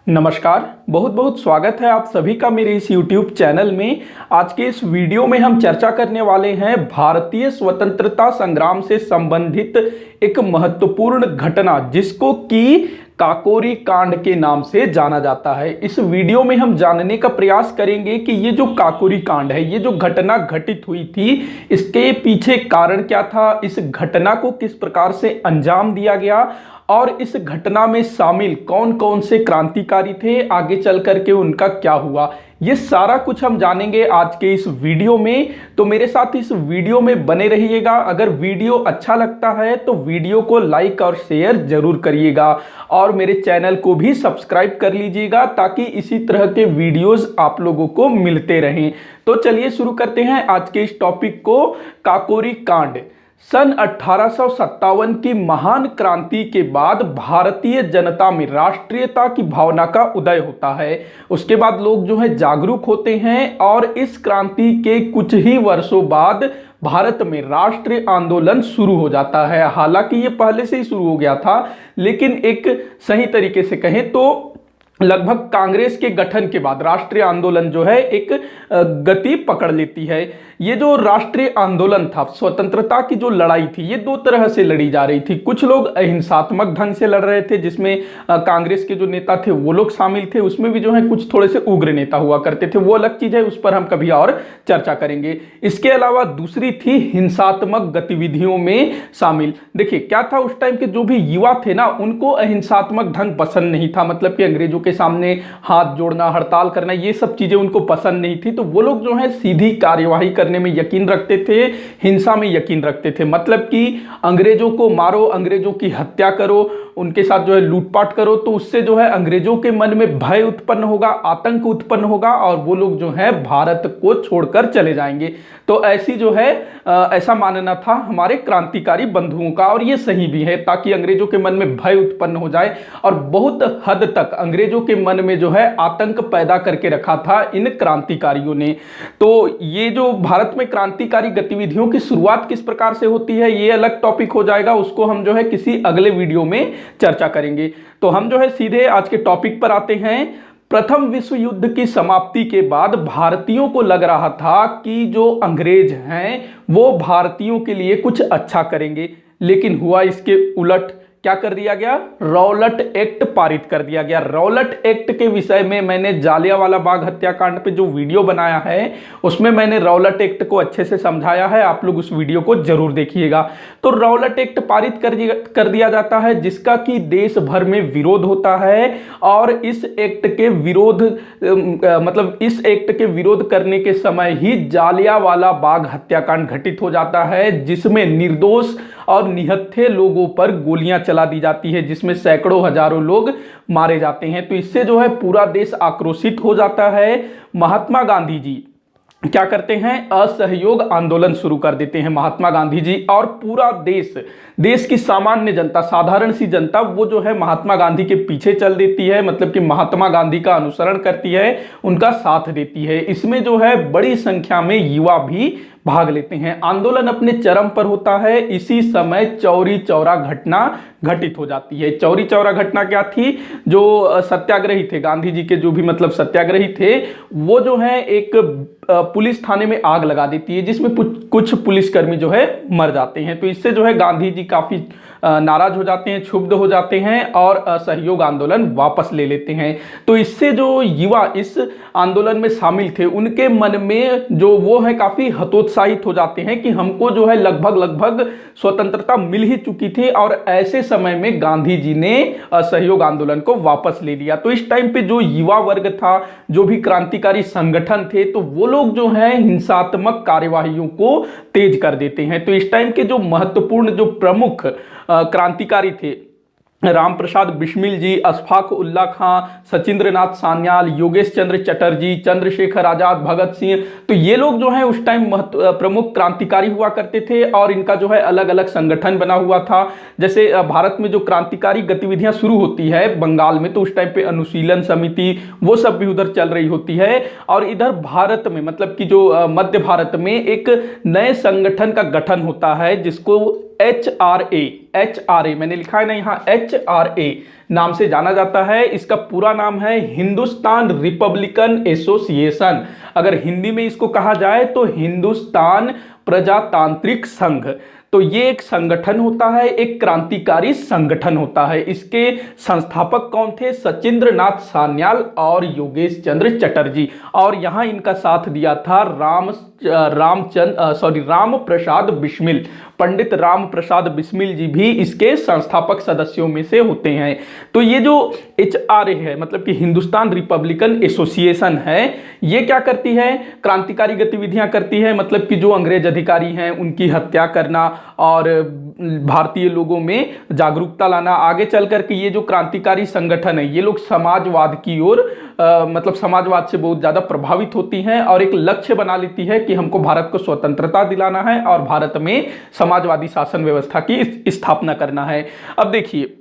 नमस्कार, बहुत बहुत स्वागत है आप सभी का मेरे इस YouTube चैनल में। आज के इस वीडियो में हम चर्चा करने वाले हैं भारतीय स्वतंत्रता संग्राम से संबंधित एक महत्वपूर्ण घटना जिसको कि काकोरी कांड के नाम से जाना जाता है। इस वीडियो में हम जानने का प्रयास करेंगे कि ये जो काकोरी कांड है, ये जो घटना घटित हुई थी, इसके पीछे कारण क्या था, इस घटना को किस प्रकार से अंजाम दिया गया और इस घटना में शामिल कौन कौन से क्रांतिकारी थे, आगे चल करके उनका क्या हुआ, ये सारा कुछ हम जानेंगे आज के इस वीडियो में। तो मेरे साथ इस वीडियो में बने रहिएगा। अगर वीडियो अच्छा लगता है तो वीडियो को लाइक और शेयर जरूर करिएगा और मेरे चैनल को भी सब्सक्राइब कर लीजिएगा ताकि इसी तरह के वीडियोस आप लोगों को मिलते रहें। तो चलिए शुरू करते हैं आज के इस टॉपिक को। काकोरी कांड सन 1857 की महान क्रांति के बाद भारतीय जनता में राष्ट्रीयता की भावना का उदय होता है। उसके बाद लोग जो है जागरूक होते हैं और इस क्रांति के कुछ ही वर्षों बाद भारत में राष्ट्रीय आंदोलन शुरू हो जाता है। हालांकि ये पहले से ही शुरू हो गया था, लेकिन एक सही तरीके से कहें तो लगभग कांग्रेस के गठन के बाद राष्ट्रीय आंदोलन जो है एक गति पकड़ लेती है। ये जो राष्ट्रीय आंदोलन था, स्वतंत्रता की जो लड़ाई थी, ये दो तरह से लड़ी जा रही थी। कुछ लोग अहिंसात्मक ढंग से लड़ रहे थे, जिसमें कांग्रेस के जो नेता थे वो लोग शामिल थे। उसमें भी जो है कुछ थोड़े से उग्र नेता हुआ करते थे, वो अलग चीज है, उस पर हम कभी और चर्चा करेंगे। इसके अलावा दूसरी थी हिंसात्मक गतिविधियों में शामिल। देखिए क्या था, उस टाइम के जो भी युवा थे ना, उनको अहिंसात्मक ढंग पसंद नहीं था। मतलब कि अंग्रेजों के सामने हाथ जोड़ना, हड़ताल करना, ये सब चीजें उनको पसंद नहीं थी। तो वो लोग जो है सीधी कार्यवाही करने में यकीन रखते थे, हिंसा में यकीन रखते थे। मतलब कि अंग्रेजों को मारो, अंग्रेजों की हत्या करो, उनके साथ जो है लूटपाट करो, तो उससे जो है अंग्रेजों के मन में भय उत्पन्न होगा, आतंक उत्पन्न होगा और वो लोग जो है भारत को छोड़कर चले जाएंगे। तो ऐसी जो है ऐसा मानना था हमारे क्रांतिकारी बंधुओं का, और ये सही भी है, ताकि अंग्रेजों के मन में भय उत्पन्न हो जाए। और बहुत हद तक अंग्रेजों के मन में जो है आतंक पैदा करके रखा था इन क्रांतिकारियों ने। तो ये जो भारत में क्रांतिकारी गतिविधियों की शुरुआत किस प्रकार से होती है, ये अलग टॉपिक हो जाएगा, उसको हम जो है किसी अगले वीडियो में चर्चा करेंगे। तो हम जो है सीधे आज के टॉपिक पर आते हैं। प्रथम विश्व युद्ध की समाप्ति के बाद भारतीयों को लग रहा था कि जो अंग्रेज हैं वो भारतीयों के लिए कुछ अच्छा करेंगे, लेकिन हुआ इसके उलट। क्या कर दिया गया? रौलट एक्ट पारित कर दिया गया। रौलट एक्ट के विषय में मैंने जालियांवाला बाग हत्याकांड पे जो वीडियो बनाया है उसमें मैंने रौलट एक्ट को अच्छे से समझाया है, आप लोग उस वीडियो को जरूर देखिएगा। तो रौलट एक्ट पारित कर दिया जाता है, जिसका कि देश भर में विरोध होता है। और इस एक्ट के विरोध मतलब इस एक्ट के विरोध करने के समय ही जालियांवाला बाग हत्याकांड घटित हो जाता है, जिसमें निर्दोष और निहत्थे लोगों पर गोलियां चला दी जाती है, जिसमें सैकड़ों हजारों लोग मारे जाते हैं। तो इससे जो है पूरा देश आक्रोशित हो जाता है। महात्मा गांधी जी क्या करते हैं? असहयोग आंदोलन शुरू कर देते हैं महात्मा गांधी जी, और पूरा देश की सामान्य जनता, साधारण सी जनता, वो जो है महात्मा गांधी के पीछे चल देती है। मतलब कि महात्मा गांधी का अनुसरण करती है, उनका साथ देती है। इसमें जो है बड़ी संख्या में युवा भी भाग लेते हैं। आंदोलन अपने चरम पर होता है। इसी समय चौरी चौरा घटना घटित हो जाती है। चौरी चौरा घटना क्या थी? जो सत्याग्रही थे, गांधी जी के जो भी मतलब सत्याग्रही थे, वो जो है एक पुलिस थाने में आग लगा देती है, जिसमें कुछ पुलिसकर्मी जो है मर जाते हैं। तो इससे जो है गांधी जी काफी नाराज हो जाते हैं, क्षुब्ध हो जाते हैं और असहयोग आंदोलन वापस ले लेते हैं। तो इससे जो युवा इस आंदोलन में शामिल थे, उनके मन में जो वो है काफी हतोत्साहित हो जाते हैं कि हमको जो है लगभग स्वतंत्रता मिल ही चुकी थी, और ऐसे समय में गांधी जी ने असहयोग आंदोलन को वापस ले लिया। तो इस टाइम पे जो युवा वर्ग था, जो भी क्रांतिकारी संगठन थे, तो वो लोग जो है हिंसात्मक कार्यवाहियों को तेज कर देते हैं। तो इस टाइम के जो महत्वपूर्ण जो प्रमुख क्रांतिकारी थे, राम प्रसाद बिस्मिल जी, अशफाक उल्ला खां, सचिंद्रनाथ सान्याल, योगेश चंद्र चटर्जी, चंद्रशेखर आजाद, भगत सिंह, तो ये लोग जो हैं उस टाइम प्रमुख क्रांतिकारी हुआ करते थे। और इनका जो है अलग अलग संगठन बना हुआ था। जैसे भारत में जो क्रांतिकारी गतिविधियां शुरू होती है बंगाल में, तो उस टाइम पे अनुशीलन समिति वो सब भी उधर चल रही होती है। और इधर भारत में मतलब कि जो मध्य भारत में एक नए संगठन का गठन होता है, जिसको HRA मैंने लिखा है ना यहाँ, HRA नाम से जाना जाता है। इसका पूरा नाम है हिंदुस्तान रिपब्लिकन एसोसिएशन। अगर हिंदी में इसको कहा जाए तो हिंदुस्तान प्रजातांत्रिक संघ। तो ये एक संगठन होता है, एक क्रांतिकारी संगठन होता है। इसके संस्थापक कौन थे? सचिंद्र नाथ सान्याल और योगेश चंद्र चटर्जी। और यहाँ इनका साथ दिया था राम प्रसाद बिस्मिल। पंडित राम प्रसाद बिस्मिल जी भी इसके संस्थापक सदस्यों में से होते हैं। तो ये जो HRA है, मतलब कि हिंदुस्तान रिपब्लिकन एसोसिएशन है, ये क्या करती है? क्रांतिकारी गतिविधियां करती है। मतलब कि जो अंग्रेज अधिकारी हैं उनकी हत्या करना और भारतीय लोगों में जागरूकता लाना। आगे चल करके ये जो क्रांतिकारी संगठन है, ये लोग समाजवाद की ओर मतलब समाजवाद से बहुत ज्यादा प्रभावित होती हैं और एक लक्ष्य बना लेती है कि हमको भारत को स्वतंत्रता दिलाना है और भारत में समाजवादी शासन व्यवस्था की स्थापना करना है। अब देखिए,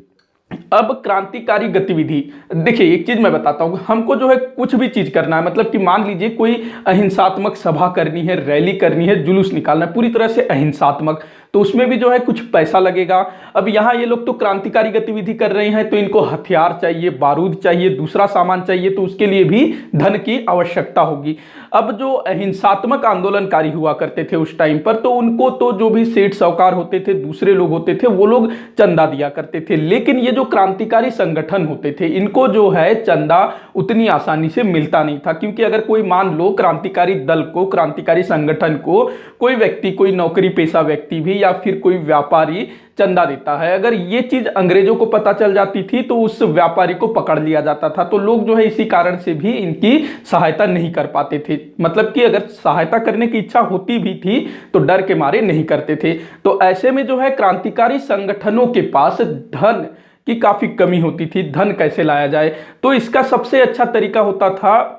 अब क्रांतिकारी गतिविधि, देखिए एक चीज मैं बताता हूं, हमको जो है कुछ भी चीज करना है, मतलब कि मान लीजिए कोई अहिंसात्मक सभा करनी है, रैली करनी है, जुलूस निकालना है, पूरी तरह से अहिंसात्मक, तो उसमें भी जो है कुछ पैसा लगेगा। अब यहाँ ये लोग तो क्रांतिकारी गतिविधि कर रहे हैं, तो इनको हथियार चाहिए, बारूद चाहिए, दूसरा सामान चाहिए, तो उसके लिए भी धन की आवश्यकता होगी। अब जो अहिंसात्मक आंदोलनकारी हुआ करते थे उस टाइम पर, तो उनको तो जो भी सेठ साहूकार होते थे, दूसरे लोग होते थे, वो लोग चंदा दिया करते थे। लेकिन ये जो क्रांतिकारी संगठन होते थे, इनको जो है चंदा उतनी आसानी से मिलता नहीं था। क्योंकि अगर कोई मान लो क्रांतिकारी दल को, क्रांतिकारी संगठन को कोई व्यक्ति, कोई नौकरी पेशा व्यक्ति भी या फिर कोई व्यापारी चंदा देता है, अगर ये चीज अंग्रेजों को पता चल जाती थी तो उस व्यापारी को पकड़ लिया जाता था। तो लोग जो है इसी कारण से भी इनकी सहायता नहीं कर पाते थे। मतलब कि अगर सहायता करने की इच्छा होती भी थी तो डर के मारे नहीं करते थे। तो ऐसे में जो है क्रांतिकारी संगठनों के पास धन की काफी कमी होती थी। धन कैसे लाया जाए? तो इसका सबसे अच्छा तरीका होता था,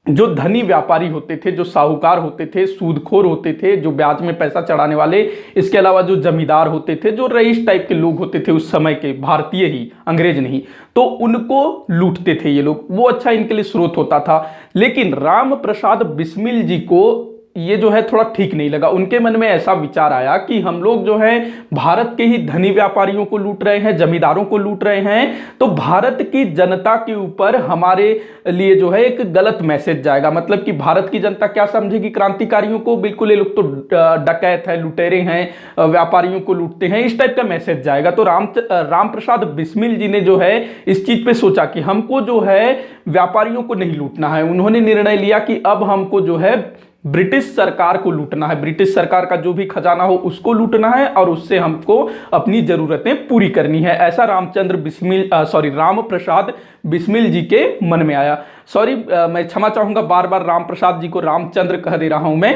जो धनी व्यापारी होते थे, जो साहूकार होते थे, सूदखोर होते थे, जो ब्याज में पैसा चढ़ाने वाले, इसके अलावा जो जमींदार होते थे, जो रईस टाइप के लोग होते थे उस समय के, भारतीय ही, अंग्रेज नहीं, तो उनको लूटते थे ये लोग। वो अच्छा इनके लिए स्रोत होता था। लेकिन राम प्रसाद बिस्मिल जी को ये जो है थोड़ा ठीक नहीं लगा। उनके मन में ऐसा विचार आया कि हम लोग जो है भारत के ही धनी व्यापारियों को लूट रहे हैं, जमींदारों को लूट रहे हैं, तो भारत की जनता के ऊपर हमारे लिए जो है एक गलत मैसेज जाएगा। मतलब कि भारत की जनता क्या समझेगी क्रांतिकारियों को? बिल्कुल ये लोग तो डकैत है, लुटेरे हैं, व्यापारियों को लूटते हैं, इस टाइप का मैसेज जाएगा। तो राम प्रसाद बिस्मिल जी ने जो है इस चीज पे सोचा कि हमको जो है व्यापारियों को नहीं लूटना है। उन्होंने निर्णय लिया कि अब हमको जो है ब्रिटिश सरकार को लूटना है, ब्रिटिश सरकार का जो भी खजाना हो उसको लूटना है और उससे हमको अपनी जरूरतें पूरी करनी है। ऐसा राम प्रसाद बिस्मिल जी के मन में आया। मैं क्षमा चाहूंगा, बार बार राम प्रसाद जी को रामचंद्र कह दे रहा हूं मैं।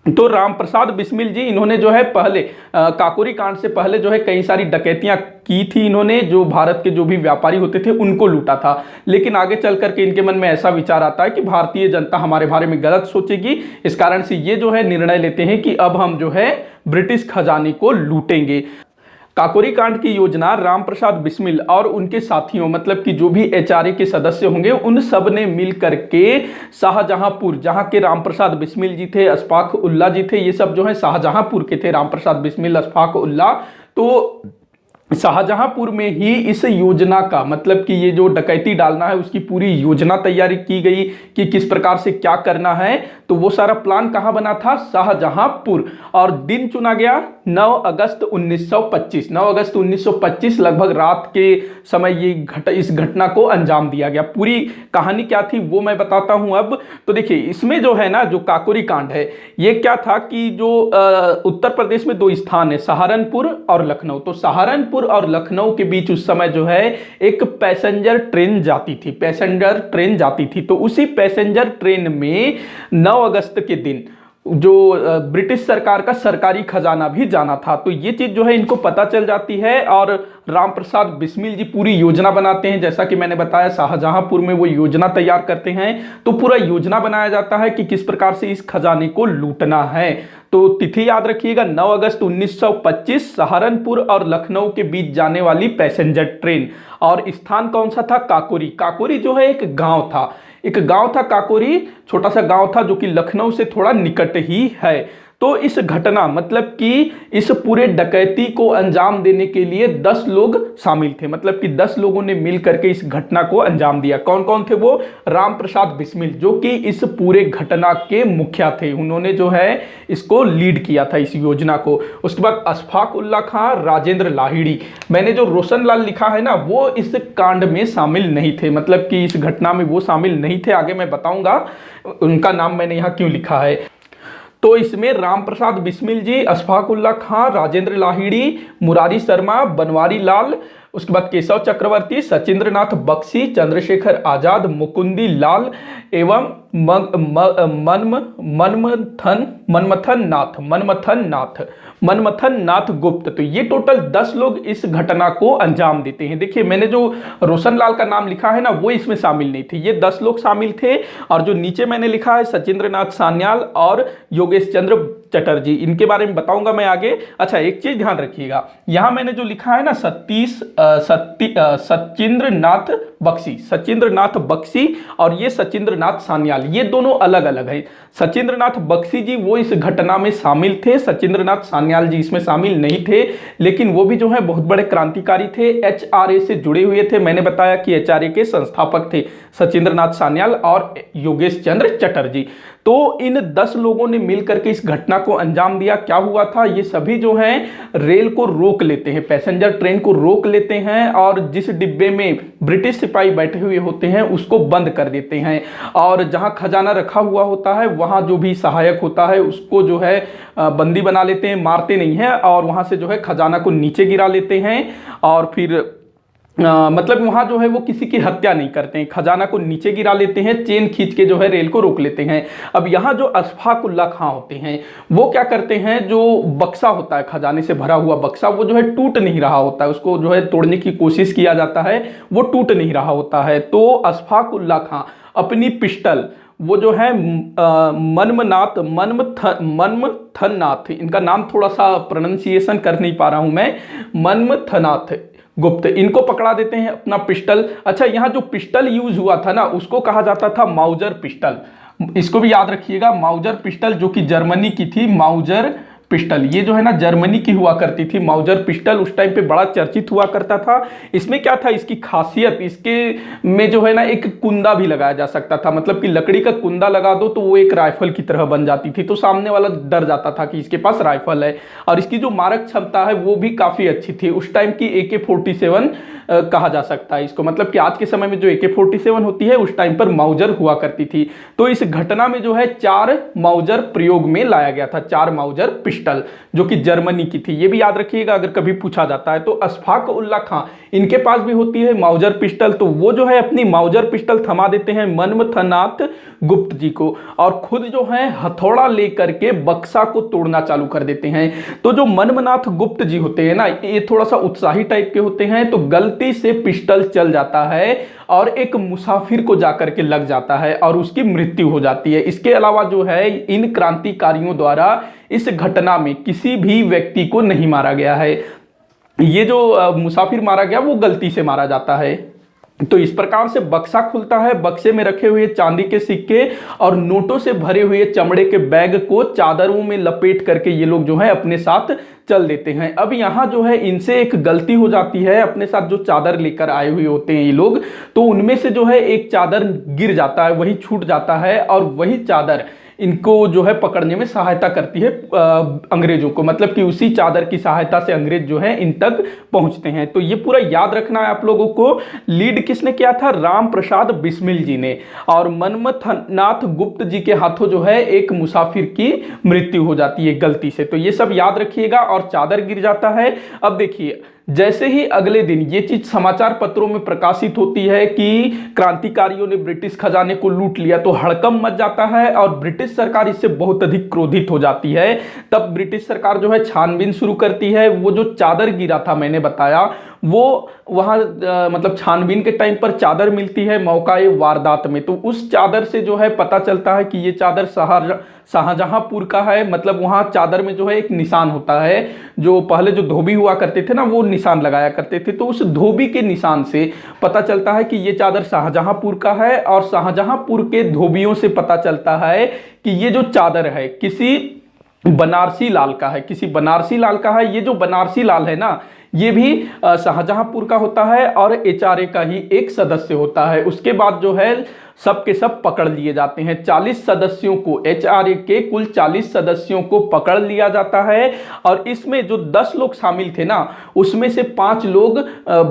तो राम प्रसाद बिस्मिल जी, इन्होंने जो है पहले काकोरी कांड से पहले जो है कई सारी डकैतियां की थी। इन्होंने जो भारत के जो भी व्यापारी होते थे उनको लूटा था। लेकिन आगे चल करके इनके मन में ऐसा विचार आता है कि भारतीय जनता हमारे बारे में गलत सोचेगी, इस कारण से ये जो है निर्णय लेते हैं कि अब हम जो है ब्रिटिश खजाने को लूटेंगे। काकोरी कांड की योजना राम प्रसाद बिस्मिल और उनके साथियों, मतलब कि जो भी HRA के सदस्य होंगे, उन सब ने मिल करके शाहजहांपुर, जहां के राम प्रसाद बिस्मिल जी थे, अशफाक उल्लाह जी थे, ये सब जो है शाहजहांपुर के थे, राम प्रसाद बिस्मिल, अशफाक उल्लाह। तो शाहजहांपुर में ही इस योजना का, मतलब कि ये जो डकैती डालना है उसकी पूरी योजना तैयारी की गई कि किस प्रकार से क्या करना है। तो वो सारा प्लान कहां बना था? शाहजहांपुर। और दिन चुना गया 9 अगस्त 1925। 9 अगस्त 1925 लगभग रात के समय इस घटना को अंजाम दिया गया। पूरी कहानी क्या थी वो मैं बताता हूं अब। तो देखिए, इसमें जो है ना, जो काकोरी कांड है, ये क्या था कि जो उत्तर प्रदेश में 2 स्थान है, सहारनपुर और लखनऊ। तो सहारनपुर और लखनऊ के बीच उस समय जो है एक पैसेंजर ट्रेन जाती थी। तो उसी पैसेंजर ट्रेन में 9 अगस्त के दिन जो ब्रिटिश सरकार का सरकारी खजाना भी जाना था। तो ये चीज जो है इनको पता चल जाती है और राम प्रसाद बिस्मिल जी पूरी योजना बनाते हैं। जैसा कि मैंने बताया, शाहजहांपुर में वो योजना तैयार करते हैं। तो पूरा योजना बनाया जाता है कि किस प्रकार से इस खजाने को लूटना है। तो तिथि याद रखिएगा, 9 अगस्त 1925, सहारनपुर और लखनऊ के बीच जाने वाली पैसेंजर ट्रेन। और स्थान कौन सा था? काकोरी। काकोरी जो है एक गांव था, काकोरी छोटा सा गांव था जो कि लखनऊ से थोड़ा निकट ही है। तो इस घटना मतलब कि इस पूरे डकैती को अंजाम देने के लिए 10 लोग शामिल थे, मतलब कि 10 लोगों ने मिल करके इस घटना को अंजाम दिया। कौन कौन थे वो? राम प्रसाद बिस्मिल, जो कि इस पूरे घटना के मुखिया थे, उन्होंने जो है इसको लीड किया था इस योजना को। उसके बाद अशफाक उल्ला खां, राजेंद्र लाहिड़ी, मैंने जो रोशन लाल लिखा है ना वो इस कांड में शामिल नहीं थे, मतलब कि इस घटना में वो शामिल नहीं थे। आगे मैं बताऊंगा उनका नाम मैंने यहाँ क्यों लिखा है। तो इसमें राम प्रसाद बिस्मिल जी, अशफाक उल्ला खां, राजेंद्र लाहिड़ी, मुरारी शर्मा, बनवारी लाल, उसके बाद केशव चक्रवर्ती, सचिंद्र नाथ बख्शी, चंद्रशेखर आजाद, मुकुंदी लाल एवं मनमथन नाथ गुप्त। तो ये टोटल 10 लोग इस घटना को अंजाम देते हैं। देखिए मैंने जो रोशन लाल का नाम लिखा है ना वो इसमें शामिल नहीं थे, ये 10 लोग शामिल थे। और जो नीचे मैंने लिखा है सचिंद्र नाथ सान्याल और योगेश चंद्र चटर्जी, इनके बारे में बताऊंगा मैं आगे। अच्छा एक चीज ध्यान रखिएगा, यहां मैंने जो लिखा है ना सचिंद्र नाथ बख्शी और ये सचिंद्र नाथ सान्याल, ये दोनों अलग अलग है। सचिंद्र नाथ बख्शी जी वो इस घटना में शामिल थे, सचिंद्र नाथ सान्याल जी इसमें शामिल नहीं थे, लेकिन वो भी जो है बहुत बड़े क्रांतिकारी थे, एचआरए से जुड़े हुए थे। मैंने बताया कि एचआरए के संस्थापक थे सचिंद्र नाथ सान्याल और योगेश चंद्र चटर्जी। तो इन 10 लोगों ने मिलकर के इस घटना को अंजाम दिया। क्या हुआ था, ये सभी जो हैं रेल को रोक लेते हैं, पैसेंजर ट्रेन को रोक लेते हैं और जिस डिब्बे में ब्रिटिश सिपाही बैठे हुए होते हैं उसको बंद कर देते हैं। और जहां खजाना रखा हुआ होता है वहां जो भी सहायक होता है उसको जो है बंदी बना लेते हैं, मारते नहीं है, और वहां से जो है खजाना को नीचे गिरा लेते हैं और फिर मतलब वहां जो है वो किसी की हत्या नहीं करते हैं, खजाना को नीचे गिरा लेते हैं, चेन खींच के जो है रेल को रोक लेते हैं। अब यहाँ जो अशफाक उल्ला खां होते हैं वो क्या करते हैं, जो बक्सा होता है खजाने से भरा हुआ बक्सा, वो जो है टूट नहीं रहा होता है, उसको जो है तोड़ने की कोशिश किया जाता है, वो टूट नहीं रहा होता है। तो अशफाक उल्ला खां अपनी पिस्टल, वो जो है मनमथनाथ, इनका नाम थोड़ा सा प्रोनाउंसिएशन कर नहीं पा रहा हूं मैं, मनमथनाथ गुप्त, इनको पकड़ा देते हैं अपना पिस्टल। अच्छा यहाँ जो पिस्टल यूज हुआ था ना उसको कहा जाता था माउजर पिस्टल, इसको भी याद रखिएगा, माउजर पिस्टल, जो कि जर्मनी की थी माउजर पिस्टल, ये जो है ना जर्मनी की हुआ करती थी माउजर पिस्टल, उस टाइम पे बड़ा चर्चित हुआ करता था। इसमें क्या था, इसकी खासियत, इसके में जो है ना एक कुंदा भी लगाया जा सकता था, मतलब कि लकड़ी का कुंदा लगा दो तो वो एक राइफल की तरह बन जाती थी, तो सामने वाला डर जाता था कि इसके पास राइफल है। और इसकी जो मारक क्षमता है वो भी काफी अच्छी थी, उस टाइम की AK-47 कहा जा सकता है इसको, मतलब कि आज के समय में जो AK-47 होती है उस टाइम पर माउजर हुआ करती थी। तो इस घटना में जो है 4 माउजर प्रयोग में लाया गया था, 4 माउजर पिस्टल, जो कि जर्मनी की थी, ये भी याद रखिएगा अगर कभी पूछा जाता है। तो अशफाक उल्ला खां इनके पास भी होती है माउजर पिस्टल, तो वो जो है अपनी माउजर पिस्टल थमा देते हैं मनमथनाथ गुप्त जी को और खुद जो है हथौड़ा लेकर के बक्सा को तोड़ना चालू कर देते हैं। तो जो मनमनाथ गुप्त जी होते हैं ना ये थोड़ा सा उत्साही टाइप के होते हैं, तो गलती से पिस्टल चल जाता है और एक मुसाफिर को जाकर के लग जाता है और उसकी मृत्यु हो जाती है। इसके अलावा जो है इन क्रांतिकारियों द्वारा इस घटना में किसी भी व्यक्ति को नहीं मारा गया है, ये जो मुसाफिर मारा गया वो गलती से मारा जाता है। तो इस प्रकार से बक्सा खुलता है, बक्से में रखे हुए चांदी के सिक्के और नोटों से भरे हुए चमड़े के बैग को चादरों में लपेट करके ये लोग जो है अपने साथ चल देते हैं। अब यहाँ जो है इनसे एक गलती हो जाती है, अपने साथ जो चादर लेकर आए हुए होते हैं ये लोग, तो उनमें से जो है एक चादर गिर जाता है, वही छूट जाता है और वही चादर इनको जो है पकड़ने में सहायता करती है अंग्रेजों को, मतलब कि उसी चादर की सहायता से अंग्रेज जो है इन तक पहुंचते हैं। तो ये पूरा याद रखना है आप लोगों को। लीड किसने किया था, राम प्रसाद बिस्मिल जी ने, और मनमथनाथ गुप्त जी के हाथों जो है एक मुसाफिर की मृत्यु हो जाती है गलती से। तो ये सब याद रखिएगा और चादर गिर जाता है। अब देखिए जैसे ही अगले दिन ये चीज समाचार पत्रों में प्रकाशित होती है कि क्रांतिकारियों ने ब्रिटिश खजाने को लूट लिया, तो हड़कंप मच जाता है और ब्रिटिश सरकार इससे बहुत अधिक क्रोधित हो जाती है। तब ब्रिटिश सरकार जो है छानबीन शुरू करती है। वो जो चादर गिरा था मैंने बताया, वो वहाँ मतलब छानबीन के टाइम पर चादर मिलती है मौका-ए वारदात में, तो उस चादर से जो है पता चलता है कि ये चादर शाहजहांपुर का है। मतलब वहाँ चादर में जो है एक निशान होता है, जो पहले जो धोबी हुआ करते थे ना वो निशान लगाया करते थे, तो उस धोबी के निशान से पता चलता है कि ये चादर शाहजहांपुर का है। और शाहजहांपुर के धोबियों से पता चलता है कि ये जो चादर है किसी बनारसी लाल का है, किसी बनारसी लाल का है। ये जो बनारसी लाल है ना, ये भी शाहजहांपुर का होता है और एचआरए का ही एक सदस्य होता है। उसके बाद जो है सब के सब पकड़ लिए जाते हैं। 40 सदस्यों को, एचआरए के कुल 40 सदस्यों को पकड़ लिया जाता है और इसमें जो 10 लोग शामिल थे ना, उसमें से 5 लोग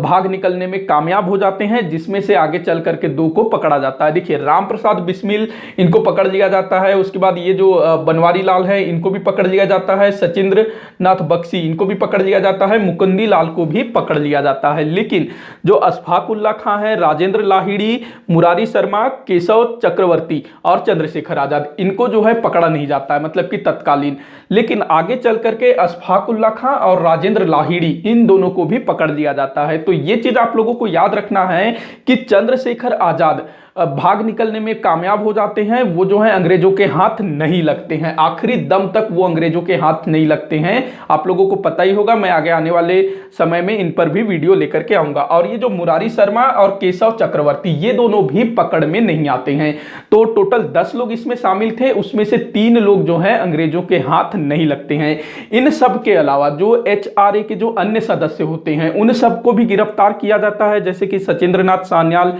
भाग निकलने में कामयाब हो जाते हैं, जिसमें से आगे चल करके 2 को पकड़ा जाता है। देखिए, राम प्रसाद बिस्मिल, इनको पकड़ लिया जाता है। उसके बाद ये जो बनवारी लाल है, इनको भी पकड़ लिया जाता है। सचिंद्र नाथ बख्शी, इनको भी पकड़ लिया जाता है। मुकुंदी लाल को भी पकड़ लिया जाता है। लेकिन जो अशफाक उल्ला खां है, राजेंद्र लाहिड़ी, मुरारी शर्मा, केशव चक्रवर्ती और चंद्रशेखर आजाद, इनको जो है पकड़ा नहीं जाता है, मतलब कि तत्कालीन। लेकिन आगे चल करके अशफाक उल्ला खां और राजेंद्र लाहिड़ी, इन दोनों को भी पकड़ लिया जाता है। तो ये चीज आप लोगों को याद रखना है कि चंद्रशेखर आजाद भाग निकलने में कामयाब हो जाते हैं। वो जो है अंग्रेजों के हाथ नहीं लगते हैं, आखिरी दम तक वो अंग्रेजों के हाथ नहीं लगते हैं। आप लोगों को पता ही होगा, मैं आगे आने वाले समय में इन पर भी वीडियो लेकर के आऊंगा। और ये जो मुरारी शर्मा और केशव चक्रवर्ती, ये दोनों भी पकड़ में नहीं आते हैं। तो टोटल 10 लोग इसमें शामिल थे, उसमें से 3 लोग जो है अंग्रेजों के हाथ नहीं लगते हैं। इन सब के अलावा जो एचआरए के जो अन्य सदस्य होते हैं, उन सबको भी गिरफ्तार किया जाता है, जैसे कि सचिंद्र नाथ सान्याल,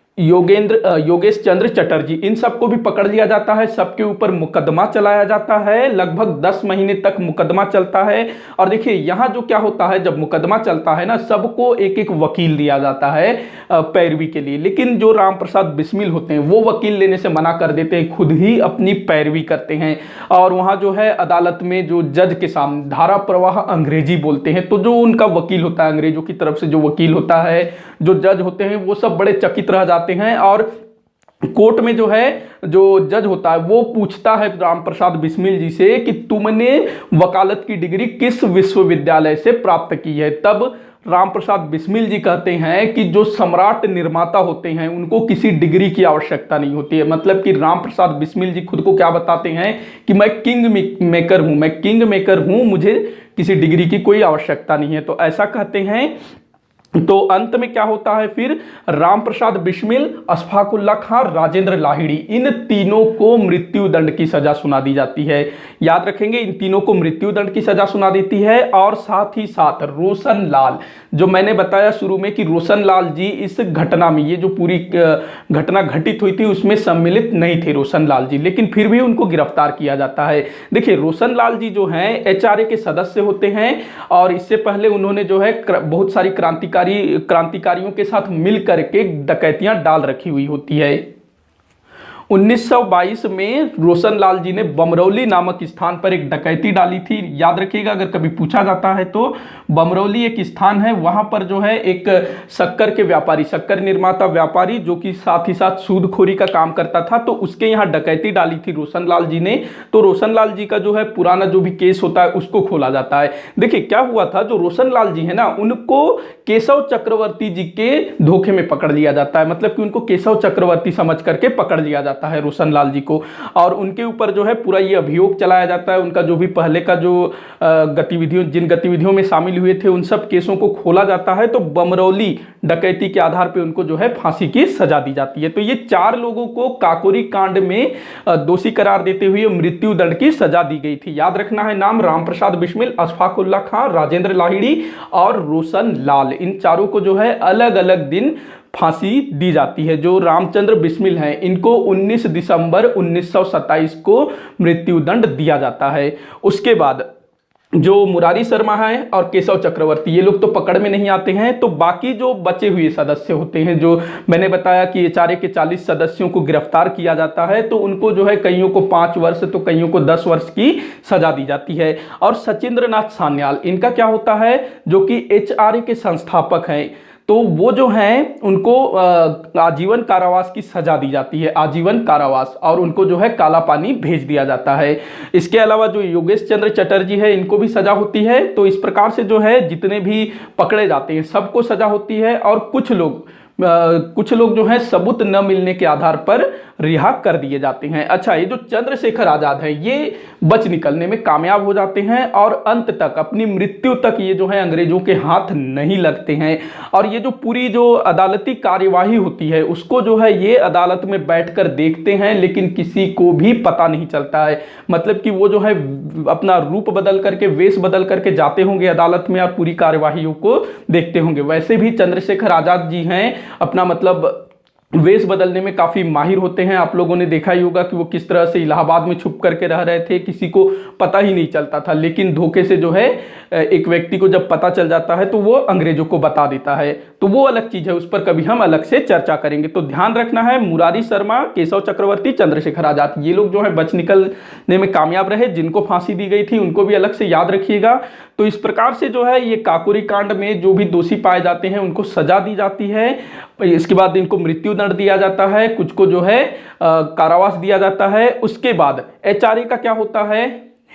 योगेश चंद्र चटर्जी, इन सबको भी पकड़ लिया जाता है। सबके ऊपर मुकदमा चलाया जाता है। लगभग 10 महीने तक मुकदमा चलता है। और देखिए, यहां जो क्या होता है, जब मुकदमा चलता है ना, सबको एक एक वकील दिया जाता है पैरवी के लिए। लेकिन जो राम प्रसाद बिस्मिल होते हैं, वो वकील लेने से मना कर देते हैं, खुद ही अपनी पैरवी करते हैं। और वहां जो है अदालत में जो जज के सामने धारा प्रवाह अंग्रेजी बोलते हैं। तो जो उनका वकील होता है, अंग्रेजों की तरफ से जो वकील होता है, जो जज होते हैं, वो सब बड़े चकित रह जाते हैं। और कोर्ट में जो है जो जज होता है, वो पूछता है राम प्रसाद बिस्मिल जी से कि तुमने वकालत की डिग्री किस विश्वविद्यालय से प्राप्त की है। तब राम प्रसाद बिस्मिल जी कहते हैं कि जो सम्राट निर्माता होते हैं, उनको किसी डिग्री की आवश्यकता नहीं होती है। मतलब कि राम प्रसाद बिस्मिल जी खुद को क्या बताते हैं कि मैं किंग मेकर हूं, मैं किंग मेकर हूं, मुझे किसी डिग्री की कोई आवश्यकता नहीं है। तो ऐसा कहते हैं। तो अंत में क्या होता है, फिर राम प्रसाद बिस्मिल, अशफाक उल्ला खां, राजेंद्र लाहिड़ी, इन तीनों को मृत्यु दंड की सजा सुना दी जाती है। याद रखेंगे, इन तीनों को मृत्यु दंड की सजा सुना देती है। और साथ ही साथ रोशन लाल, जो मैंने बताया शुरू में कि रोशन लाल जी इस घटना में, ये जो पूरी घटना घटित हुई थी, उसमें सम्मिलित नहीं थे रोशन लाल जी, लेकिन फिर भी उनको गिरफ्तार किया जाता है। देखिए, रोशन लाल जी जो हैं एचआरए के सदस्य होते हैं और इससे पहले उन्होंने जो है बहुत सारी क्रांतिकारियों के साथ मिलकर के डकैतियां डाल रखी हुई होती है। 1922 में रोशन लाल जी ने बमरौली नामक स्थान पर एक डकैती डाली थी। याद रखिएगा, अगर कभी पूछा जाता है तो बमरौली एक स्थान है, वहां पर जो है एक शक्कर के व्यापारी, शक्कर निर्माता व्यापारी, जो कि साथ ही साथ सूदखोरी का काम करता था, तो उसके यहाँ डकैती डाली थी रोशन लाल जी ने। तो रोशन लाल जी का जो है पुराना जो भी केस होता है, उसको खोला जाता है। देखिए क्या हुआ था, जो रोशन लाल जी है ना, उनको केशव चक्रवर्ती जी के धोखे में पकड़ लिया जाता है। मतलब कि उनको केशव चक्रवर्ती समझ करके पकड़ लिया जाता है रोशन लाल जी को, और उनके ऊपर जो है पूरा ये अभियोग चलाया जाता है। उनका जो भी पहले का जो जिन गतिविधियों में शामिल हुए थे, उन सब केसों को खोला जाता है। तो बमरौली डकैती के आधार पर उनको जो है फांसी की सजा दी जाती है। तो ये 4 लोगों को काकोरी कांड में दोषी करार देते हुए मृत्यु दंड की सजा दी गई थी। याद रखना है नाम, राम प्रसाद बिस्मिल, अशफाक उल्ला खां, राजेंद्र लाहिड़ी और रोशन लाल, इन चारों को जो है अलग अलग दिन फांसी दी जाती है। जो रामचंद्र बिस्मिल हैं, इनको 19 दिसंबर 1927 को मृत्यु दंड दिया जाता है। उसके बाद जो मुरारी शर्मा है और केशव चक्रवर्ती, ये लोग तो पकड़ में नहीं आते हैं। तो बाकी जो बचे हुए सदस्य होते हैं, जो मैंने बताया कि एचआरए के 40 सदस्यों को गिरफ्तार किया जाता है, तो उनको जो है कईयों को 5 वर्ष तो कईयों को 10 वर्ष की सजा दी जाती है। और सचिंद्र नाथ सान्याल, इनका क्या होता है, जो कि एचआरए के संस्थापक हैं, तो वो जो हैं उनको आजीवन कारावास की सजा दी जाती है, आजीवन कारावास, और उनको जो है काला पानी भेज दिया जाता है। इसके अलावा जो योगेश चंद्र चटर्जी है, इनको भी सजा होती है। तो इस प्रकार से जो है जितने भी पकड़े जाते हैं सबको सजा होती है। और कुछ लोग कुछ लोग जो है सबूत न मिलने के आधार पर रिहा कर दिए जाते हैं। अच्छा, ये जो चंद्रशेखर आजाद है ये बच निकलने में कामयाब हो जाते हैं और अंत तक अपनी मृत्यु तक ये जो है अंग्रेजों के हाथ नहीं लगते हैं। और ये जो पूरी जो अदालती कार्यवाही होती है उसको जो है ये अदालत में बैठकर देखते हैं, लेकिन किसी को भी पता नहीं चलता है। मतलब कि वो जो है अपना रूप बदल करके, वेश बदल करके जाते होंगे अदालत में और पूरी कार्यवाहियों को देखते होंगे। वैसे भी चंद्रशेखर आजाद जी हैं अपना मतलब वेश बदलने में काफ़ी माहिर होते हैं। आप लोगों ने देखा ही होगा कि वो किस तरह से इलाहाबाद में छुप करके रह रहे थे, किसी को पता ही नहीं चलता था, लेकिन धोखे से जो है एक व्यक्ति को जब पता चल जाता है तो वो अंग्रेजों को बता देता है। तो वो अलग चीज़ है, उस पर कभी हम अलग से चर्चा करेंगे। तो ध्यान रखना है, मुरारी शर्मा, केशव चक्रवर्ती, चंद्रशेखर आजाद, ये लोग जो है बच निकलने में कामयाब रहे। जिनको फांसी दी गई थी उनको भी अलग से याद रखिएगा। तो इस प्रकार से जो है ये काकोरी कांड में जो भी दोषी पाए जाते हैं उनको सजा दी जाती है। इसके बाद इनको मृत्यु दंड दिया जाता है, कुछ को जो है कारावास दिया जाता है। उसके बाद एचआरए का क्या होता है,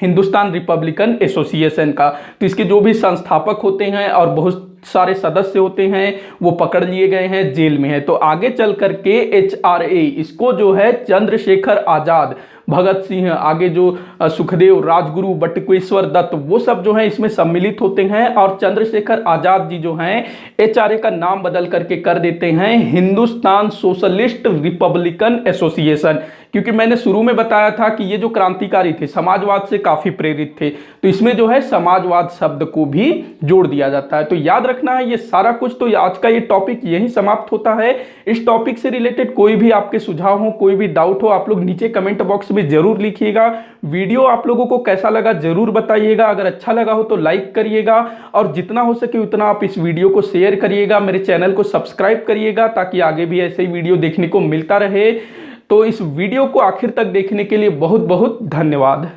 हिंदुस्तान रिपब्लिकन एसोसिएशन का। तो इसके जो भी संस्थापक होते हैं और बहुत सारे सदस्य होते हैं वो पकड़ लिए गए हैं, जेल में है। तो आगे चल करके एचआरए इसको जो है चंद्रशेखर आजाद, भगत सिंह, आगे जो सुखदेव, राजगुरु, बटुकेश्वर दत्त, वो सब जो है इसमें सम्मिलित होते हैं। और चंद्रशेखर आजाद जी जो हैं एचआरए का नाम बदल करके कर देते हैं हिंदुस्तान सोशलिस्ट रिपब्लिकन एसोसिएशन। क्योंकि मैंने शुरू में बताया था कि ये जो क्रांतिकारी थे समाजवाद से काफी प्रेरित थे, तो इसमें जो है समाजवाद शब्द को भी जोड़ दिया जाता है। तो याद रखना है ये सारा कुछ। तो आज का ये टॉपिक यही समाप्त होता है। इस टॉपिक से रिलेटेड कोई भी आपके सुझाव हो, कोई भी डाउट हो, आप लोग नीचे कमेंट बॉक्स में जरूर लिखिएगा। वीडियो आप लोगों को कैसा लगा जरूर बताइएगा। अगर अच्छा लगा हो तो लाइक करिएगा और जितना हो सके उतना आप इस वीडियो को शेयर करिएगा। मेरे चैनल को सब्सक्राइब करिएगा ताकि आगे भी ऐसे ही वीडियो देखने को मिलता रहे। तो इस वीडियो को आखिर तक देखने के लिए बहुत बहुत धन्यवाद।